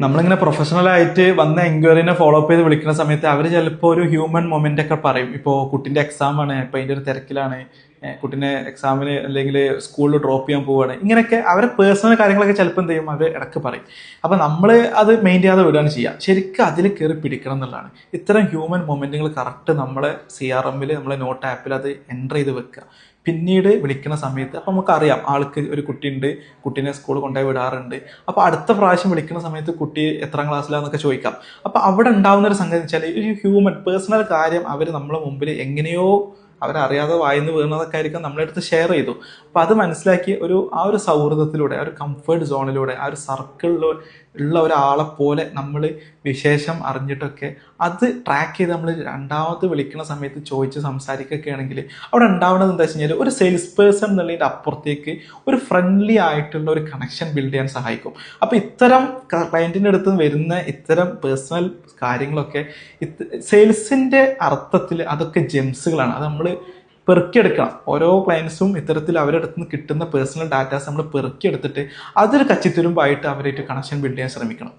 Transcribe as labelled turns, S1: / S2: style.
S1: നമ്മളിങ്ങനെ പ്രൊഫഷണലായിട്ട് വന്ന എൻക്വയറിനെ follow up ചെയ്ത് വിളിക്കുന്ന സമയത്ത് അവർ ചിലപ്പോൾ ഒരു ഹ്യൂമൻ മൊമെന്റ് ഒക്കെ പറയും. ഇപ്പോൾ കുട്ടിൻ്റെ എക്സാം ആണ്, ഇപ്പം അതിൻ്റെ ഒരു തിരക്കിലാണ്, കുട്ടീനെ എക്സാമിന് അല്ലെങ്കിൽ സ്കൂളിൽ ഡ്രോപ്പ് ചെയ്യാൻ പോവുകയാണ്, ഇങ്ങനെയൊക്കെ അവരെ പേഴ്സണൽ കാര്യങ്ങളൊക്കെ ചിലപ്പോൾ എന്ത് ചെയ്യും അവർ ഇടയ്ക്ക് പറയും. അപ്പം നമ്മൾ അത് മെയിൻ ചെയ്യാതെ വിടുകയാണ് ചെയ്യുക. ശരിക്കും അതിൽ കയറി പിടിക്കണം എന്നുള്ളതാണ്. ഇത്തരം ഹ്യൂമൻ മൊമെന്റുകൾ കറക്റ്റ് നമ്മളെ CRM-ൽ നമ്മളെ നോട്ട് ആപ്പിൽ അത് എൻ്റർ ചെയ്ത് വെക്കുക. പിന്നീട് വിളിക്കുന്ന സമയത്ത് അപ്പം നമുക്കറിയാം ആൾക്ക് ഒരു കുട്ടിയുണ്ട്, കുട്ടീനെ സ്കൂളിൽ കൊണ്ടുപോയി വിടാറുണ്ട്. അപ്പോൾ അടുത്ത പ്രാവശ്യം വിളിക്കുന്ന സമയത്ത് കുട്ടി എത്രാം ക്ലാസ്സിലാന്നൊക്കെ ചോദിക്കാം. അപ്പോൾ അവിടെ ഉണ്ടാകുന്ന ഒരു സംഗതി വെച്ചാൽ ഒരു ഹ്യൂമൻ പേഴ്സണൽ കാര്യം അവർ നമ്മളെ മുമ്പിൽ എങ്ങനെയോ അവരറിയാതെ വായിന്ന് വീണതൊക്കെ ആയിരിക്കും നമ്മളെ അടുത്ത് ഷെയർ ചെയ്തു. അപ്പം അത് മനസ്സിലാക്കി ആ ഒരു സൗഹൃദത്തിലൂടെ, ആ ഒരു കംഫർട്ട് സോണിലൂടെ, ആ ഒരു സർക്കിളിൽ ഉള്ള ഒരാളെ പോലെ നമ്മൾ വിശേഷം അറിഞ്ഞിട്ടൊക്കെ അത് ട്രാക്ക് ചെയ്ത് നമ്മൾ രണ്ടാമത് വിളിക്കുന്ന സമയത്ത് ചോദിച്ച് സംസാരിക്കുകയൊക്കെ ആണെങ്കിൽ അവിടെ ഉണ്ടാവുന്നത് എന്താ വെച്ച് കഴിഞ്ഞാൽ ഒരു സെയിൽസ് പേഴ്സൺ എന്നുള്ളതിൻ്റെ അപ്പുറത്തേക്ക് ഒരു ഫ്രണ്ട്ലി ആയിട്ടുള്ള ഒരു കണക്ഷൻ ബിൽഡ് ചെയ്യാൻ സഹായിക്കും. അപ്പോൾ ഇത്തരം ക്ലയൻറ്റിൻ്റെ അടുത്ത് വരുന്ന ഇത്തരം പേഴ്സണൽ കാര്യങ്ങളൊക്കെ സെയിൽസിൻ്റെ അർത്ഥത്തിൽ അതൊക്കെ ജെംസുകളാണ്. അത് നമ്മൾ പെറുക്കിയെടുക്കണം. ഓരോ ക്ലയൻസും ഇത്തരത്തിൽ അവരുടെ അടുത്ത് നിന്ന് കിട്ടുന്ന പേഴ്സണൽ ഡാറ്റാസ് നമ്മൾ പെറുക്കിയെടുത്തിട്ട് അതൊരു കച്ചിത്തുരുമ്പായിട്ട് അവരായിട്ട് കണക്ഷൻ ബിൽഡ് ചെയ്യാൻ ശ്രമിക്കണം.